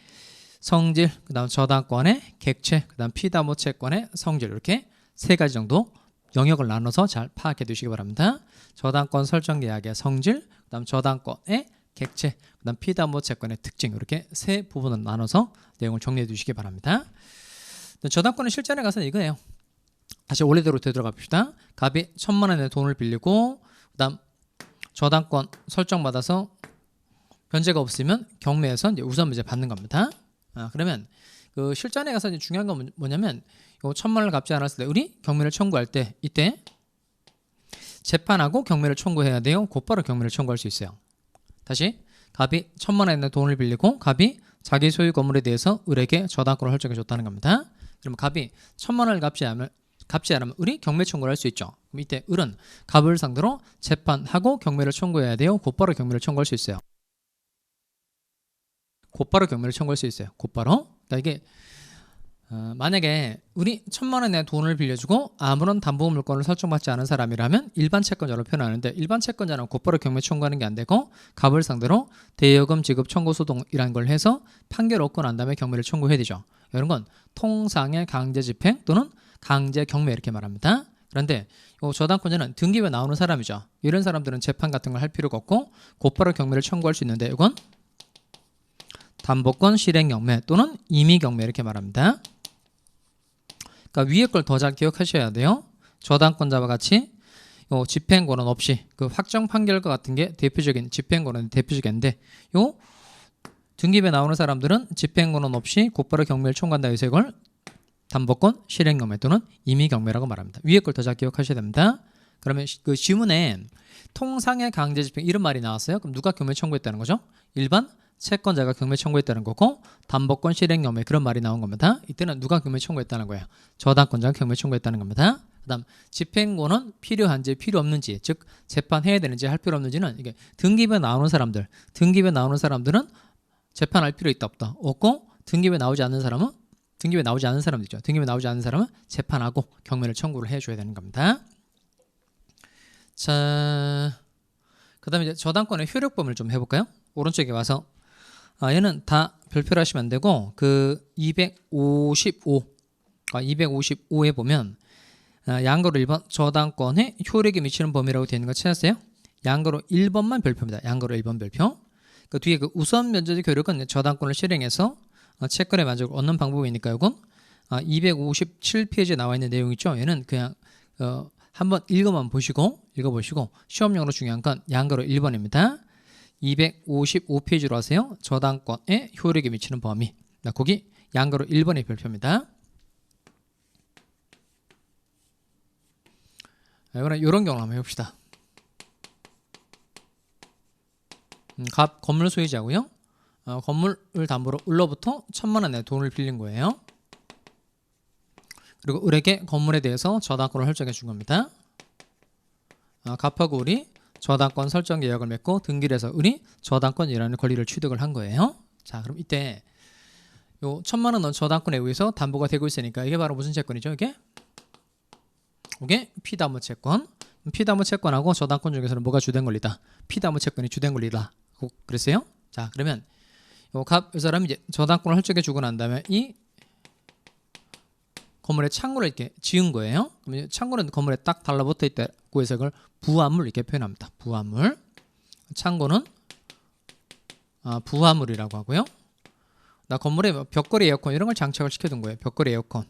성질, 그 다음 저당권의 객체, 그 다음 피담보 채권의 성질 이렇게 세 가지 정도 영역을 나눠서 잘 파악해 두시기 바랍니다. 저당권 설정 계약의 성질, 그 다음 저당권의 객체, 그 다음 피담보 채권의 특징 이렇게 세 부분을 나눠서 내용을 정리해 두시기 바랍니다. 저당권의 실전에 가서는 이거예요. 다시 원래대로 되돌아가 봅시다. 갑이 1,000만 원의 돈을 빌리고 그 다음 저당권 설정받아서 변제가 없으면 경매에서 이제 우선 이제 받는 겁니다. 그러면 그 실전에 가서 이제 중요한 건 뭐냐면 요 1,000만 원을 갚지 않았을 때 우리 경매를 청구할 때 이때 재판하고 경매를 청구해야 돼요. 곧바로 경매를 청구할 수 있어요. 다시 갑이 1,000만 원의 돈을 빌리고 갑이 자기 소유 건물에 대해서 을에게 저당권을 설정해 줬다는 겁니다. 그러면 갑이 1,000만 원을 갚지 않으면 갚지 않으면 을이 경매 청구를 할 수 있죠. 그럼 이때 을은 갑을 상대로 재판하고 경매를 청구해야 돼요. 곧바로 경매를 청구할 수 있어요. 곧바로 경매를 청구할 수 있어요. 곧바로. 그러니까 이게 만약에 우리 1,000만 원의 돈을 빌려주고 아무런 담보 물건을 설정받지 않은 사람이라면 일반 채권자로 표현하는데 일반 채권자는 곧바로 경매 청구하는 게 안 되고 갑을 상대로 대여금 지급 청구 소동이라는 걸 해서 판결 얻고 난 다음에 경매를 청구해야 되죠. 이런 건 통상의 강제 집행 또는 강제 경매 이렇게 말합니다. 그런데 이 저당권자는 등기부에 나오는 사람이죠. 이런 사람들은 재판 같은 걸 할 필요가 없고 곧바로 경매를 청구할 수 있는데 이건 담보권 실행 경매 또는 임의 경매 이렇게 말합니다. 그러니까 위에 걸 더 잘 기억하셔야 돼요. 저당권자와 같이 요 집행권은 없이 그 확정 판결과 같은 게 대표적인 집행권은 대표적인데 요 등기부에 나오는 사람들은 집행권은 없이 곧바로 경매를 청구한다 해서 이걸 담보권 실행 경매 또는 임의 경매라고 말합니다. 위에 걸 더 잘 기억하셔야 됩니다. 그러면 그 지문에 통상의 강제 집행 이런 말이 나왔어요. 그럼 누가 경매 청구했다는 거죠? 일반 채권자가 경매 청구했다는 거고 담보권 실행 경매 그런 말이 나온 겁니다. 이때는 누가 경매 청구했다는 거예요? 저당권자가 경매 청구했다는 겁니다. 그다음 집행권은 필요한지 필요 없는지 즉 재판해야 되는지 할 필요 없는지는 이게 등기부에 나오는 사람들 등기부에 나오는 사람들은 재판할 필요 있다 없다 없고 등기부에 나오지 않는 사람은 등기부에 나오지 않는 사람들이죠. 등기부에 나오지 않는 사람은 재판하고 경매를 청구를 해줘야 되는 겁니다. 자, 그다음에 이제 저당권의 효력범위를 좀 해볼까요? 오른쪽에 와서 얘는 다 별표를 하시면 안 되고 그 255에 보면 양가로 1번 저당권에 효력이 미치는 범위라고 되어 있는 거 찾았어요? 양가로 1번만 별표입니다. 양가로 1번 별표. 그 뒤에 그 우선 면제적 효력은 저당권을 실행해서 채권의 만족을 얻는 방법이니까 이건 257페이지에 나와 있는 내용 있죠. 얘는 그냥 한번 읽어보시고 시험용으로 중요한 건 양가로 1번입니다. 255페이지로 하세요. 저당권에 효력이 미치는 범위. 거기 양가로 1번의 별표입니다. 이거는 이런 경우를 한번 해봅시다. 갑 건물 소유자고요. 건물을 담보로 을로부터 1,000만 원의 돈을 빌린 거예요. 그리고 을에게 건물에 대해서 저당권을 설정해 준 겁니다. 갑하고 을이 저당권 설정 계약을 맺고 등기를 해서 을이 저당권이라는 권리를 취득을 한 거예요. 자, 그럼 이때 요 1,000만 원은 저당권에 의해서 담보가 되고 있으니까 이게 바로 무슨 채권이죠? 이게 피담보 채권. 피담보 채권하고 저당권 중에서는 뭐가 주된 권리다? 피담보 채권이 주된 권리다. 그랬어요? 자, 그러면 이 사람이 이제 저당권을 설정해 주고 난 다음에 이 건물에 창고를 이렇게 지은 거예요. 그러면 창고는 건물에 딱 달라붙어 있다고 해서 이걸 부화물 이렇게 표현합니다. 부화물. 창고는 부화물이라고 하고요. 나 건물에 벽걸이 에어컨 이런 걸 장착을 시켜둔 거예요. 벽걸이 에어컨.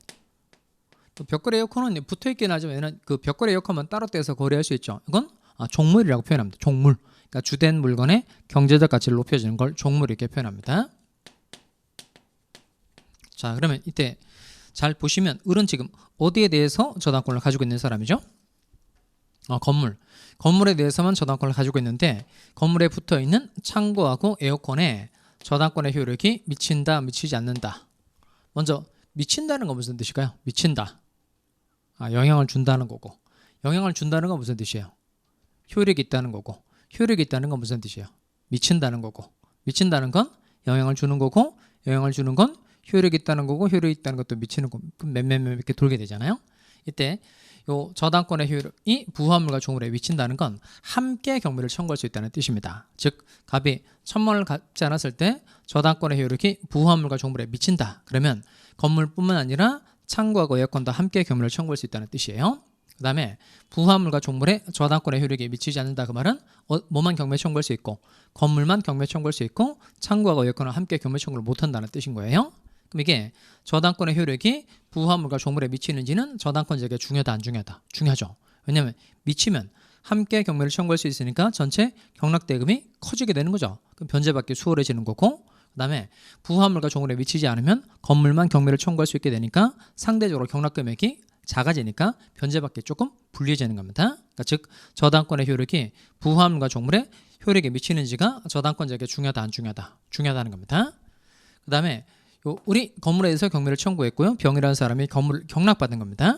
벽걸이 에어컨은 붙어 있긴 하지만 얘는 그 벽걸이 에어컨만 따로 떼서 거래할 수 있죠. 이건 종물이라고 표현합니다. 종물. 그러니까 주된 물건의 경제적 가치를 높여주는 걸 종물 이렇게 표현합니다. 자, 그러면 이때 잘 보시면 을은 지금 어디에 대해서 저당권을 가지고 있는 사람이죠? 건물. 건물에 대해서만 저당권을 가지고 있는데 건물에 붙어 있는 창고하고 에어컨에 저당권의 효력이 미친다, 미치지 않는다. 먼저 미친다는 건 무슨 뜻일까요? 미친다. 영향을 준다는 거고. 영향을 준다는 건 무슨 뜻이에요? 효력이 있다는 거고. 효력이 있다는 건 무슨 뜻이에요? 미친다는 거고. 미친다는 건 영향을 주는 거고, 영향을 주는 건 효력이 있다는 거고, 효력이 있다는 것도 미치는 거. 몇몇몇 이렇게 돌게 되잖아요. 이때 요 저당권의 효력이 부화물과 종물에 미친다는 건 함께 경매를 청구할 수 있다는 뜻입니다. 즉 갑이 1,000만 원을 갖지 않았을 때 저당권의 효력이 부화물과 종물에 미친다. 그러면 건물뿐만 아니라 창고하고 에어컨도 함께 경매를 청구할 수 있다는 뜻이에요. 그 다음에 부화물과 종물에 저당권의 효력이 미치지 않는다. 그 말은 뭐만 경매 청구할 수 있고 건물만 경매 청구할 수 있고 창고하고 에어컨은 함께 경매 청구를 못한다는 뜻인 거예요. 그럼 이게 저당권의 효력이 부화물과 종물에 미치는지는 저당권자에게 중요하다 안 중요하다? 중요하죠. 왜냐하면 미치면 함께 경매를 청구할 수 있으니까 전체 경락대금이 커지게 되는 거죠. 그럼 변제받기 수월해지는 거고 그 다음에 부화물과 종물에 미치지 않으면 건물만 경매를 청구할 수 있게 되니까 상대적으로 경락금액이 작아지니까 변제받기 조금 불리해지는 겁니다. 그러니까 즉 저당권의 효력이 부화물과 종물에 효력이 미치는지가 저당권자에게 중요하다 안 중요하다? 중요하다는 겁니다. 그 다음에 우리 건물에 대해서 경매를 청구했고요. 병이라는 사람이 건물을 경락받은 겁니다.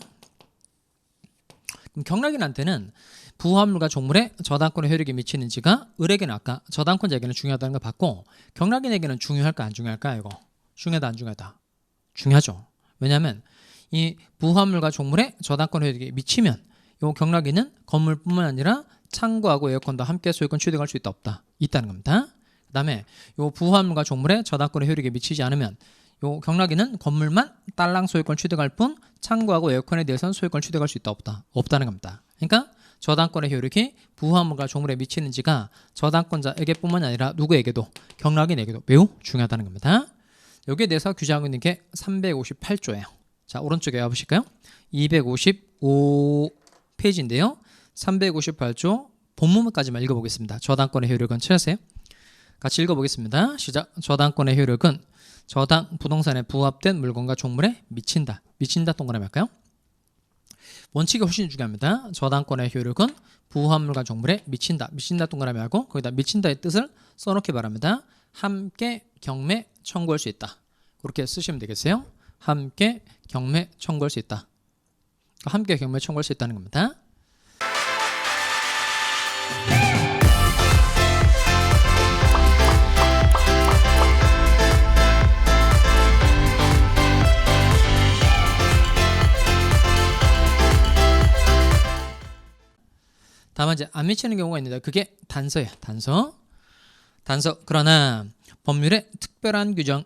그럼 경락인한테는 부합물과 종물의 저당권의 효력이 미치는지가 을에게는 아까 저당권자에게는 중요하다는 걸 봤고 경락인에게는 중요할까 안 중요할까 이거? 중요하다 안 중요하다? 중요하죠. 왜냐하면 이 부합물과 종물의 저당권 효력이 미치면 이 경락인은 건물뿐만 아니라 창고하고 에어컨도 함께 소유권 취득할 수 있다 없다? 있다는 겁니다. 그 다음에 이 부합물과 종물의 저당권의 효력이 미치지 않으면 이 경락인은 건물만 딸랑 소유권 취득할 뿐 창고하고 에어컨에 대해서는 소유권 취득할 수 있다 없다? 없다는 겁니다. 그러니까 저당권의 효력이 부합물과 종물에 미치는지가 저당권자에게뿐만 아니라 누구에게도 경락인에게도 매우 중요하다는 겁니다. 여기에 대해서 규정하고 있는 게 358조예요. 자, 오른쪽에 와보실까요? 255페이지인데요. 358조 본문까지만 읽어보겠습니다. 저당권의 효력은 찾으세요. 같이 읽어보겠습니다. 시작. 저당권의 효력은 저당 부동산에 부합된 물건과 종물에 미친다. 미친다 동그라미 할까요? 원칙이 훨씬 중요합니다. 저당권의 효력은 부합물과 종물에 미친다. 미친다 동그라미 하고 거기다 미친다의 뜻을 써놓기 바랍니다. 함께 경매 청구할 수 있다. 그렇게 쓰시면 되겠어요. 함께 경매 청구할 수 있다. 함께 경매 청구할 수 있다는 겁니다. 다만 이제 안 미치는 경우가 있는데 그게 단서예요. 단서. 그러나 법률의 특별한 규정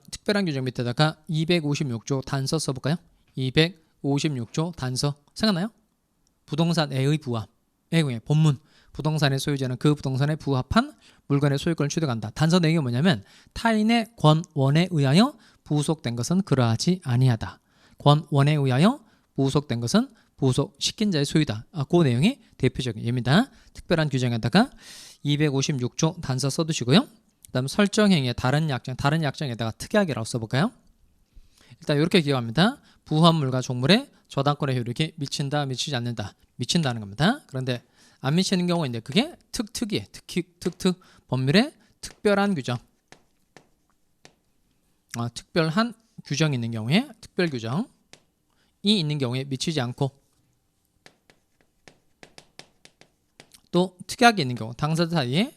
밑에다가 256조 단서 써볼까요? 256조 단서 생각나요? 부동산에의 부합. 본문. 부동산의 소유자는 그 부동산에 부합한 물건의 소유권을 취득한다. 단서 내용이 뭐냐면 타인의 권원에 의하여 부속된 것은 그러하지 아니하다. 권원에 의하여 부속된 것은 부속시킨 자의 소유다. 그 내용이 대표적인 예입니다. 특별한 규정에다가 256조 단서 써두시고요. 그 다음 설정행위의 다른 약정에다가 특약이라고 써볼까요? 일단 이렇게 기억합니다. 부합물과 종물에 저당권의 효력이 미친다, 미치지 않는다. 미친다는 겁니다. 그런데 안 미치는 경우가 있는데 그게 특특이에요. 특특 법률의 특별한 규정. 특별한 규정이 있는 경우에 특별 규정이 있는 경우에 미치지 않고 또 특약이 있는 경우 당사자 사이에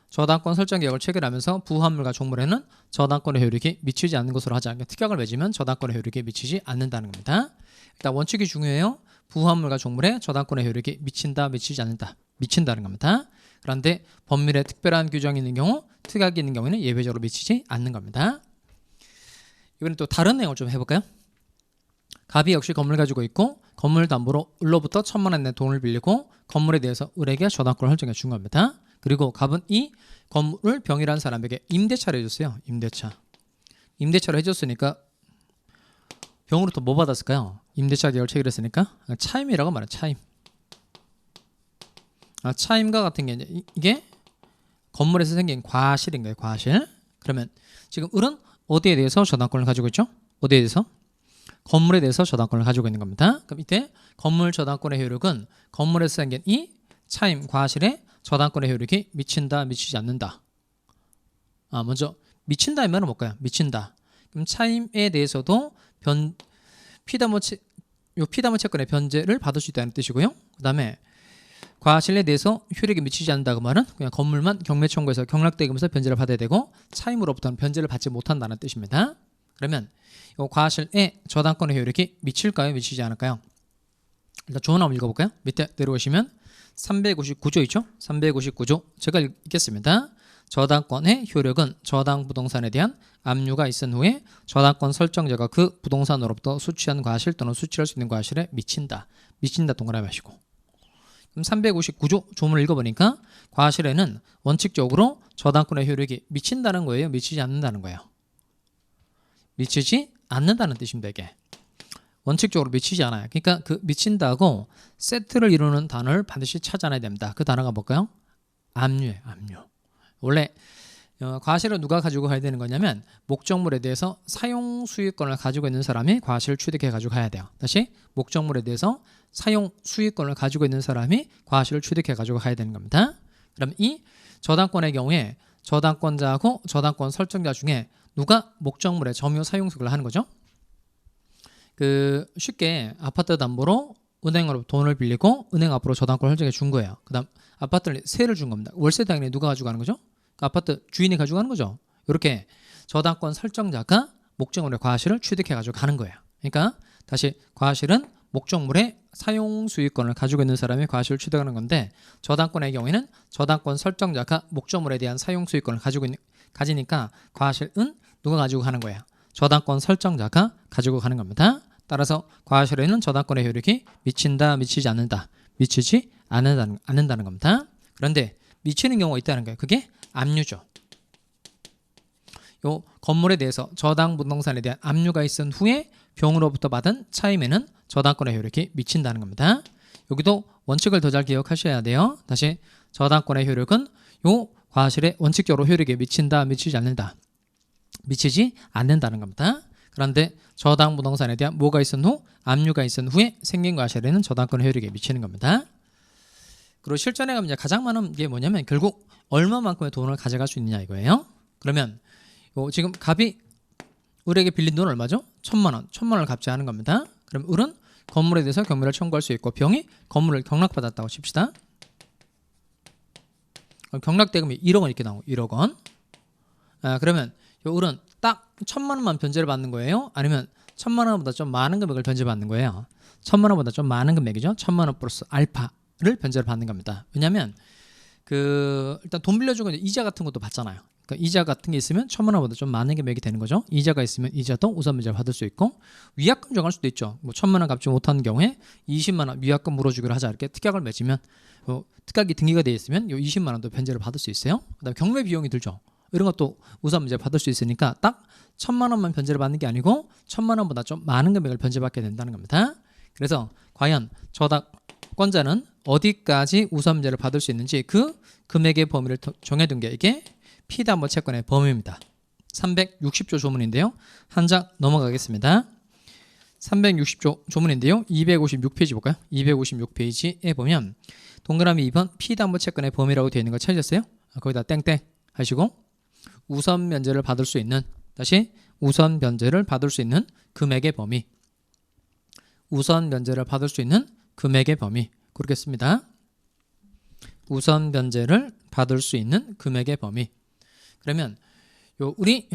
저당권 설정 계약을 체결하면서 부합물과 종물에는 저당권의 효력이 미치지 않는 것으로 하자. 특약을 맺으면 저당권의 효력이 미치지 않는다는 겁니다. 일단 원칙이 중요해요. 부합물과 종물에 저당권의 효력이 미친다, 미치지 않는다. 미친다는 겁니다. 그런데 법률에 특별한 규정이 있는 경우, 특약이 있는 경우에는 예외적으로 미치지 않는 겁니다. 이번엔 또 다른 내용을 좀 해볼까요? 갑이 역시 건물 가지고 있고 건물 담보로 을로부터 1,000만 원 내 돈을 빌리고 건물에 대해서 을에게 저당권을 설정해 준 겁니다. 그리고 갑은 이 건물을 병이라는 사람에게 임대차를 해줬어요. 임대차를 해줬으니까 병으로부터 뭐 받았을까요? 임대차 계약을 체결했으니까 차임이라고 말해요. 차임과 같은 게 이게 건물에서 생긴 과실인 거예요. 과실. 그러면 지금 을은 어디에 대해서 저당권을 가지고 있죠? 어디에 대해서? 건물에 대해서 저당권을 가지고 있는 겁니다. 그럼 이때 건물 저당권의 효력은 건물에서 생긴 이 차임 과실에 저당권의 효력이 미친다, 미치지 않는다. 먼저 미친다의 말은 뭘까요? 미친다. 그럼 차임에 대해서도 피담보 채권의 변제를 받을 수 있다는 뜻이고요. 그 다음에 과실에 대해서 효력이 미치지 않는다 그 말은 그냥 건물만 경매 청구해서 경락대금에서 변제를 받아야 되고 차임으로부터는 변제를 받지 못한다는 뜻입니다. 그러면 이 과실에 저당권의 효력이 미칠까요? 미치지 않을까요? 일단 조언 한번 읽어볼까요? 밑에 내려오시면 359조 있죠? 359조 제가 읽겠습니다. 저당권의 효력은 저당 부동산에 대한 압류가 있은 후에 저당권 설정자가 그 부동산으로부터 수취한 과실 또는 수취할 수 있는 과실에 미친다. 미친다 동그라미 하시고 그럼 359조 조문을 읽어보니까 과실에는 원칙적으로 저당권의 효력이 미친다는 거예요? 미치지 않는다는 거예요? 미치지 않는다는 뜻입니다. 이게 원칙적으로 미치지 않아요. 그러니까 그 미친다고 세트를 이루는 단어를 반드시 찾아내야 됩니다. 그 단어가 뭘까요? 압류예요. 압류. 원래 과실을 누가 가지고 가야 되는 거냐면 목적물에 대해서 사용 수익권을 가지고 있는 사람이 과실을 취득해 가지고 가야 돼요. 다시 목적물에 대해서 사용 수익권을 가지고 있는 사람이 과실을 취득해 가지고 가야 되는 겁니다. 그럼 이 저당권의 경우에 저당권자하고 저당권 설정자 중에 누가 목적물의 점유 사용 수익을 하는 거죠? 쉽게 아파트 담보로 은행으로 돈을 빌리고 은행 앞으로 저당권을 설정해 준 거예요. 그다음 아파트를 세를 준 겁니다. 월세 당연히 누가 가져가는 거죠? 그 아파트 주인이 가져가는 거죠. 이렇게 저당권 설정자가 목적물의 과실을 취득해 가지고 가는 거예요. 그러니까 다시 과실은 목적물의 사용 수익권을 가지고 있는 사람이 과실을 취득하는 건데 저당권의 경우에는 저당권 설정자가 목적물에 대한 사용 수익권을 가지니까 과실은 누가 가지고 가는 거예요? 저당권 설정자가 가지고 가는 겁니다. 따라서 과실에는 저당권의 효력이 미친다, 미치지 않는다, 미치지 않는다는 겁니다. 그런데 미치는 경우가 있다는 거예요. 그게 압류죠. 요 건물에 대해서 저당 부동산에 대한 압류가 있은 후에 병으로부터 받은 차임에는 저당권의 효력이 미친다는 겁니다. 여기도 원칙을 더 잘 기억하셔야 돼요. 다시 저당권의 효력은 요 과실에 원칙적으로 효력이 미친다, 미치지 않는다, 미치지 않는다는 겁니다. 그런데 저당 부동산에 대한 뭐가 있은 후 압류가 있은 후에 생긴 과실에는 저당권의 효력이 미치는 겁니다. 그리고 실전에 가면 이제 가장 많은 게 뭐냐면 결국 얼마만큼의 돈을 가져갈 수 있느냐 이거예요. 그러면 지금 갑이 을에게 빌린 돈 얼마죠? 1,000만 원. 1,000만 원을 갚지 않은 겁니다. 그럼 을은 건물에 대해서 경매를 청구할 수 있고 병이 건물을 경락받았다고 칩시다. 경락대금이 1억 원 이렇게 나오고 1억 원. 그러면 요 을은 딱 1,000만 원만 변제를 받는 거예요? 아니면 1,000만 원보다 좀 많은 금액을 변제받는 거예요? 1,000만 원보다 좀 많은 금액이죠. 1,000만 원 플러스 알파를 변제를 받는 겁니다. 왜냐하면 일단 돈 빌려주고 이자 같은 것도 받잖아요. 그러니까 이자 같은 게 있으면 1,000만 원보다 좀 많은 금액이 되는 거죠. 이자가 있으면 이자도 우선 변제를 받을 수 있고 위약금 정할 수도 있죠. 뭐 1,000만 원 갚지 못하는 경우에 20만 원 위약금 물어주기로 하자 이렇게 특약을 맺으면 특약이 등기가 되어 있으면 요 20만 원도 변제를 받을 수 있어요. 그다음에 경매 비용이 들죠. 이런 것도 우선 변제 받을 수 있으니까 딱 1,000만 원만 변제를 받는 게 아니고 1,000만 원보다 좀 많은 금액을 변제받게 된다는 겁니다. 그래서 과연 저당권자는 어디까지 우선 변제를 받을 수 있는지 그 금액의 범위를 정해둔 게 이게 피담보채권의 범위입니다. 360조 조문인데요. 한 장 넘어가겠습니다. 360조 조문인데요. 256페이지 볼까요? 256페이지에 보면 동그라미 2번 피담보채권의 범위라고 되어 있는 거 찾으셨어요? 거기다 땡땡 하시고 우선 변제를 받을 수 있는 다시 우선 변제를 받을 수 있는 금액의 범위 우선 변제를 받을 수 있는 금액의 범위 그렇게 씁니다. 우선 변제를 받을 수 있는 금액의 범위. 그러면 우리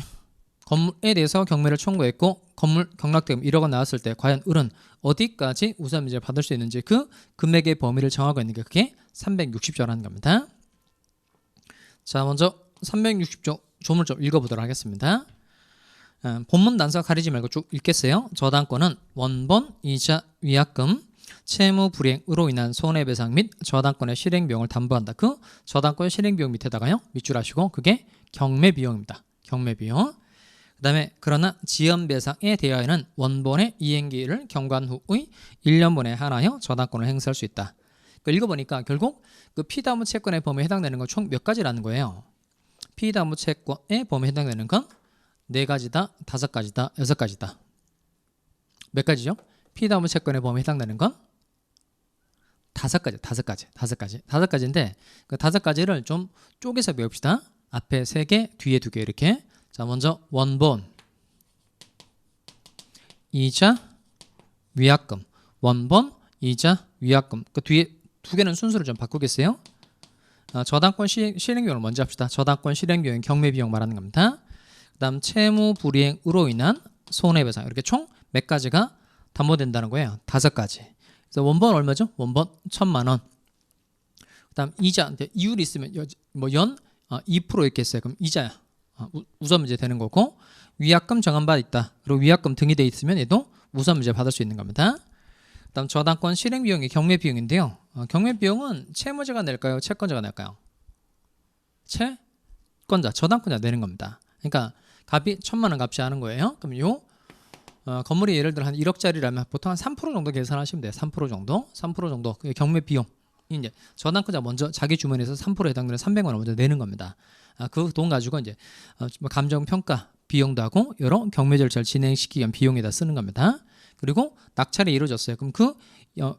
건물에 대해서 경매를 청구했고 건물 경락대금 1억 원 나왔을 때 과연 을은 어디까지 우선 변제를 받을 수 있는지 그 금액의 범위를 정하고 있는 게 그게 360조라는 겁니다. 자, 먼저 360조 조문을 좀 읽어보도록 하겠습니다. 본문 단서 가리지 말고 쭉 읽겠어요. 저당권은 원본, 이자, 위약금, 채무 불이행으로 인한 손해배상 및 저당권의 실행비용을 담보한다. 그 저당권 실행비용 밑에다가요 밑줄하시고 그게 경매비용입니다. 경매비용. 그 다음에 그러나 지연배상에 대하여는 원본의 이행기일을 경과한 후의 1년분에 한하여 저당권을 행사할 수 있다. 읽어보니까 결국 그 피담보채권의 범위에 해당되는 건 총 몇 가지라는 거예요. 피담보채권의 범위에 해당되는 건 4가지다, 5가지다, 6가지다. 몇 가지죠? 피담보채권의 범위에 해당되는 건 5가지인데 그 5가지를 좀 쪼개서 배웁시다. 앞에 3개, 뒤에 2개 이렇게. 자, 먼저 원본, 이자, 위약금. 원본, 이자, 위약금. 그 뒤에 2개는 순서를 좀 바꾸겠어요. 저당권 실행비용을 먼저 합시다. 저당권 실행비용은 경매비용 말하는 겁니다. 그 다음 채무 불이행으로 인한 손해배상. 이렇게 총 몇 가지가 담보된다는 거예요. 5가지. 그래서 원본 얼마죠? 원본 1,000만 원. 그 다음 이자. 이율이 있으면 연 2% 이렇게 했어요. 그럼 이자 우선 문제 되는 거고 위약금 정한 바 있다. 그리고 위약금 등이 돼 있으면 얘도 우선 문제 받을 수 있는 겁니다. 그 다음 저당권 실행비용이 경매비용인데요. 경매비용은 채무자가 낼까요? 채권자가 낼까요? 채권자, 저당권자 내는 겁니다. 그러니까 값이 1,000만 원 값이 하는 거예요. 그럼 건물이 예를 들어 한 1억짜리라면 보통 한 3% 정도 계산하시면 돼요. 3% 정도. 그게 경매비용. 이제 저당권자 먼저 자기 주머니에서 3% 해당되는 300만 원 먼저 내는 겁니다. 그 돈 가지고 이제 감정평가 비용도 하고 여러 경매 절차를 진행시키기 위한 비용에다 쓰는 겁니다. 그리고 낙찰이 이루어졌어요. 그럼 그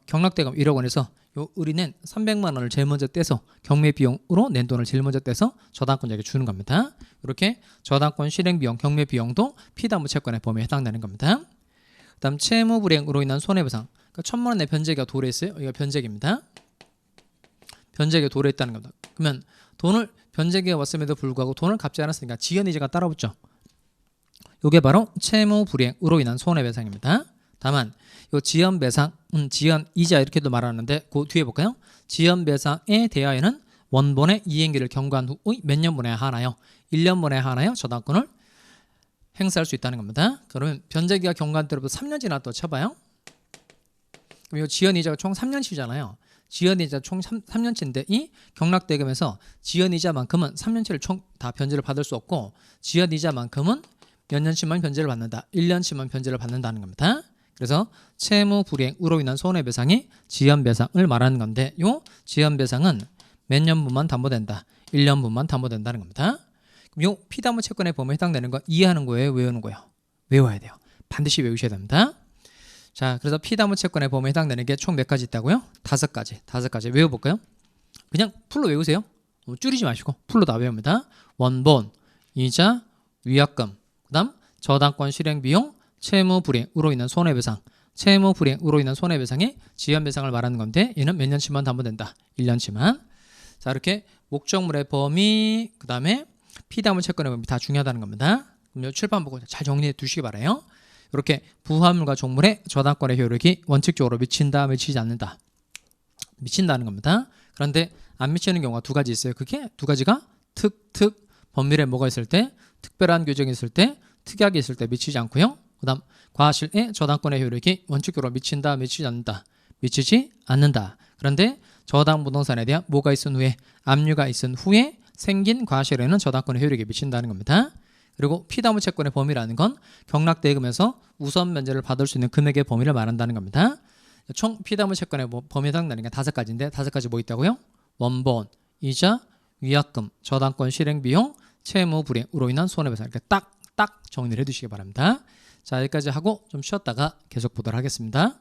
경락대금 1억 원에서 을이 낸 300만 원을 제일 먼저 떼서 경매 비용으로 낸 돈을 제일 먼저 떼서 저당권자에게 주는 겁니다. 이렇게 저당권 실행비용, 경매 비용도 피담보채권의 범위에 해당되는 겁니다. 그다음 채무 불이행으로 인한 손해배상. 그러니까 1,000만 원 내 변제기가 도래했어요. 이거 변제기입니다. 변제기가 도래했다는 겁니다. 그러면 돈을 변제기가 왔음에도 불구하고 돈을 갚지 않았으니까 지연이자가 따라붙죠. 이게 바로 채무 불이행으로 인한 손해배상입니다. 다만 이 지연배상, 지연이자 이렇게도 말하는데 그 뒤에 볼까요? 지연배상에 대하여는 원본의 이행기를 경과한 후의 몇 년분에 하나요? 1년분에 하나요? 저당권을 행사할 수 있다는 겁니다. 그러면 변제기가 경과한 때로부터 3년 지났다 쳐봐요. 그럼 이 지연이자가 총 3년치잖아요. 지연이자 총 3년치인데 이 경락대금에서 지연이자만큼은 3년치를 총 다 변제를 받을 수 없고 지연이자만큼은 몇 년치만 변제를 받는다. 1년치만 변제를 받는다는 겁니다. 그래서 채무 불이행으로 인한 손해배상이 지연배상을 말하는 건데 이 지연배상은 몇 년분만 담보된다. 1년분만 담보된다는 겁니다. 그럼 이 피담보 채권의 범위에 해당되는 거 이해하는 거예요? 외우는 거예요? 외워야 돼요. 반드시 외우셔야 됩니다. 자, 그래서 피담보 채권의 범위에 해당되는 게 총 몇 가지 있다고요? 5가지 외워볼까요? 그냥 풀로 외우세요. 줄이지 마시고 풀로 다 외웁니다. 원본, 이자, 위약금, 그 다음 저당권 실행비용, 채무 불이행으로 인한 손해배상, 채무 불이행으로 인한 손해배상이 지연배상을 말하는 건데 얘는 몇 년치만 담보된다. 1년치만. 자, 이렇게 목적물의 범위, 그 다음에 피담보 채권의 범위 다 중요하다는 겁니다. 그럼 칠판 보고 잘 정리해 두시기 바라요. 이렇게 부합물과 종물의 저당권의 효력이 원칙적으로 미친다, 미치지 않는다. 미친다는 겁니다. 그런데 안 미치는 경우가 2가지 있어요. 그게 2가지가 특, 법률에 뭐가 있을 때, 특별한 규정이 있을 때, 특약이 있을 때 미치지 않고요. 그 다음 과실의 저당권의 효력이 원칙적으로 미친다, 미치지 않는다. 미치지 않는다. 그런데 저당 부동산에 대한 뭐가 있은 후에, 압류가 있은 후에 생긴 과실에는 저당권의 효력이 미친다는 겁니다. 그리고 피담보 채권의 범위라는 건 경락대금에서 우선 면제를 받을 수 있는 금액의 범위를 말한다는 겁니다. 총 피담보 채권의 범위에 해당되는 게 5가지인데 5가지 뭐 있다고요? 원본, 이자, 위약금, 저당권 실행비용, 채무 불이행으로 인한 손해배상. 이렇게 딱 정리를 해두시기 바랍니다. 자, 여기까지 하고 좀 쉬었다가 계속 보도록 하겠습니다.